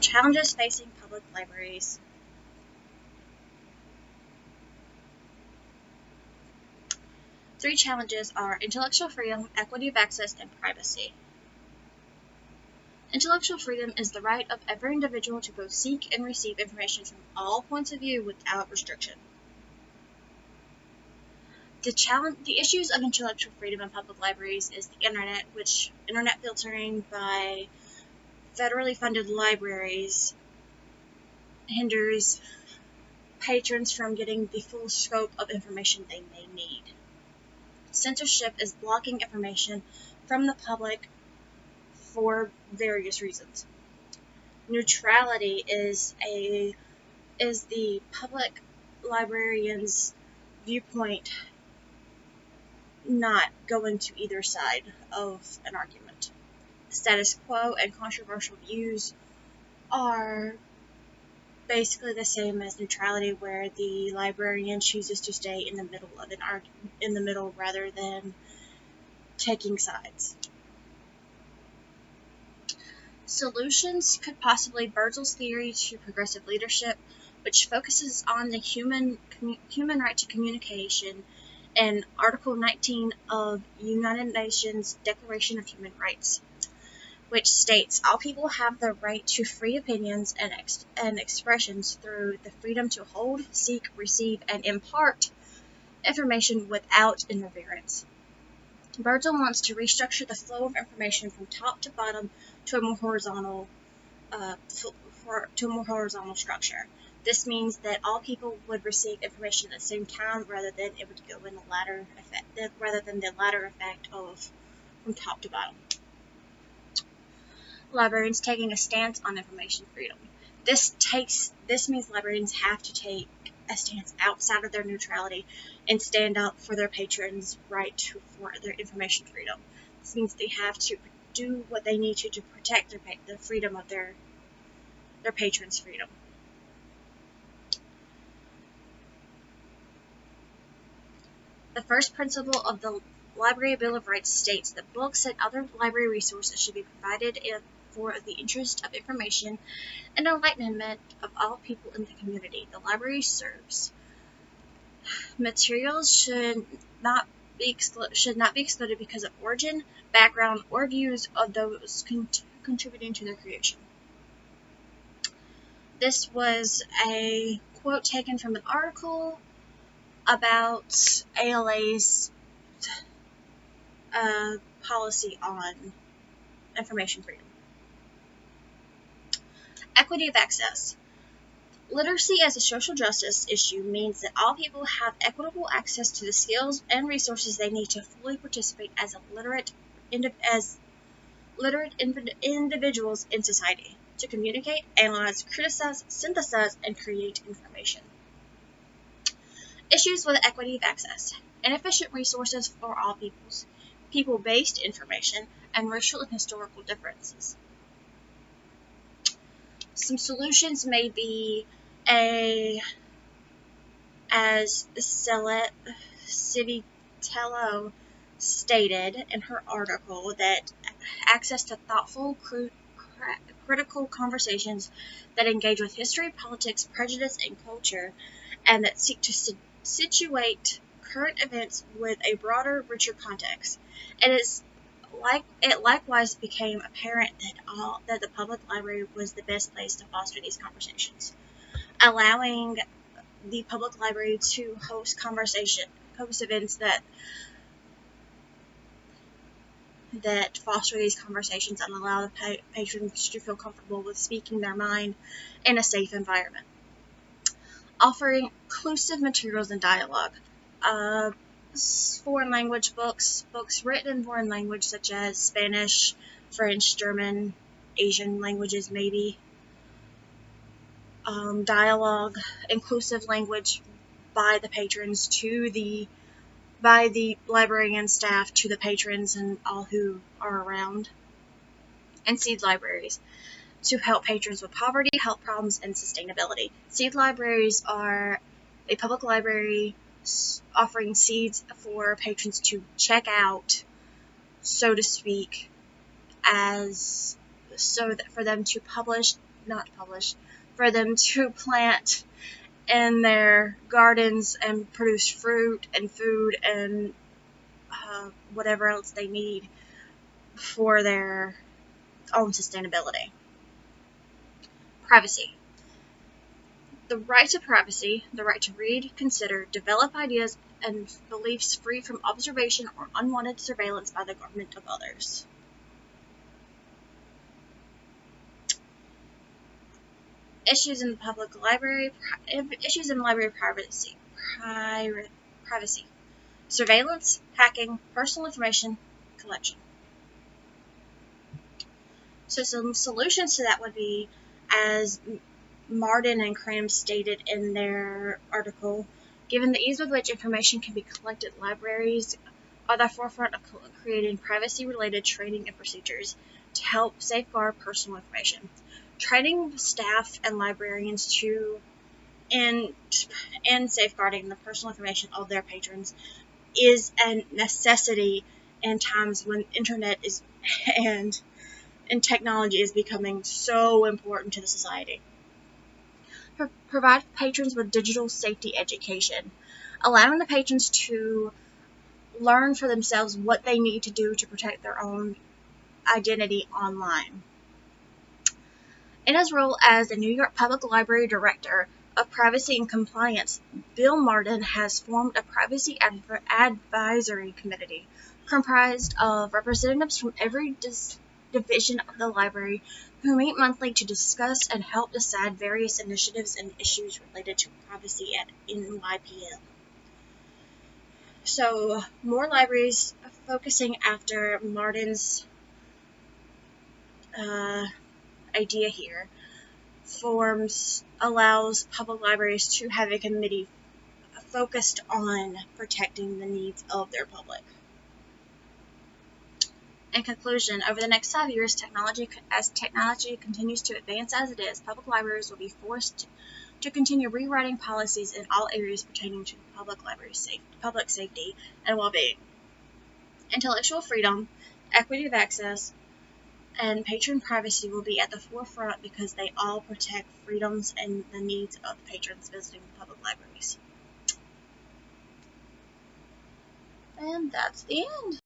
Challenges facing public libraries. Three challenges are intellectual freedom, equity of access, and privacy. Intellectual freedom is the right of every individual to both seek and receive information from all points of view without restriction. The issues of intellectual freedom in public libraries is the internet, which internet filtering by federally funded libraries hinders patrons from getting the full scope of information they may need. Censorship is blocking information from the public for various reasons. Neutrality is the public librarian's viewpoint, not going to either side of an argument. Status quo and controversial views are basically the same as neutrality, where the librarian chooses to stay in the middle of an argument, in the middle rather than taking sides. Solutions could possibly Birzel's theory to progressive leadership, which focuses on the human right to communication in Article 19 of United Nations Declaration of Human Rights, which states all people have the right to free opinions and expressions through the freedom to hold, seek, receive, and impart information without interference. Birzel wants to restructure the flow of information from top to bottom to a more horizontal structure. This means that all people would receive information at the same time, rather than it would go in the latter effect of from top to bottom. Librarians taking a stance on information freedom. This means librarians have to take a stance outside of their neutrality and stand up for their patrons' right for their information freedom. This means they have to do what they need to protect the freedom of their patrons' freedom. The first principle of the Library Bill of Rights states that books and other library resources should be provided for the interest of information and enlightenment of all people in the community the library serves. Materials should not be excluded because of origin, background, or views of those contributing to their creation. This was a quote taken from an article about ALA's policy on information freedom. Equity of access. Literacy as a social justice issue means that all people have equitable access to the skills and resources they need to fully participate as literate individuals in society, to communicate, analyze, criticize, synthesize, and create information. Issues with equity of access. Inefficient resources for all peoples, people-based information, and racial and historical differences. Some solutions may be as Civitello stated in her article, that access to thoughtful, critical conversations that engage with history, politics, prejudice, and culture, and that seek to situate current events with a broader, richer context. It likewise became apparent that the public library was the best place to foster these conversations, allowing the public library to host events that foster these conversations and allow the patrons to feel comfortable with speaking their mind in a safe environment. Offering inclusive materials and dialogue. Foreign language books written in foreign language such as Spanish, French, German, Asian languages maybe. Dialogue, inclusive language by the patrons by the librarian staff to the patrons and all who are around. And seed libraries to help patrons with poverty, health problems, and sustainability. Seed libraries are a public library offering seeds for patrons to check out, so to speak, for them to publish not publish, for them to plant in their gardens and produce fruit and food and whatever else they need for their own sustainability. Privacy. The right to privacy, the right to read, consider, develop ideas and beliefs free from observation or unwanted surveillance by the government of others. Issues in the public library, issues in library privacy, surveillance, hacking, personal information collection. So some solutions to that would be, as Martin and Cram stated in their article, given the ease with which information can be collected, libraries are the forefront of creating privacy-related training and procedures to help safeguard personal information. Training staff and librarians in safeguarding the personal information of their patrons is a necessity in times when internet is and technology is becoming so important to the society. Provide patrons with digital safety education, allowing the patrons to learn for themselves what they need to do to protect their own identity online. In his role as the New York Public Library Director of Privacy and Compliance, Bill Martin has formed a Privacy Advisory Committee comprised of representatives from every division of the library who meet monthly to discuss and help decide various initiatives and issues related to privacy at NYPL. So, more libraries focusing after Martin's idea here allows public libraries to have a committee focused on protecting the needs of their public. In conclusion, over the next 5 years, as technology continues to advance as it is, public libraries will be forced to continue rewriting policies in all areas pertaining to public safety and well-being. Intellectual freedom, equity of access, and patron privacy will be at the forefront because they all protect freedoms and the needs of patrons visiting public libraries. And that's the end.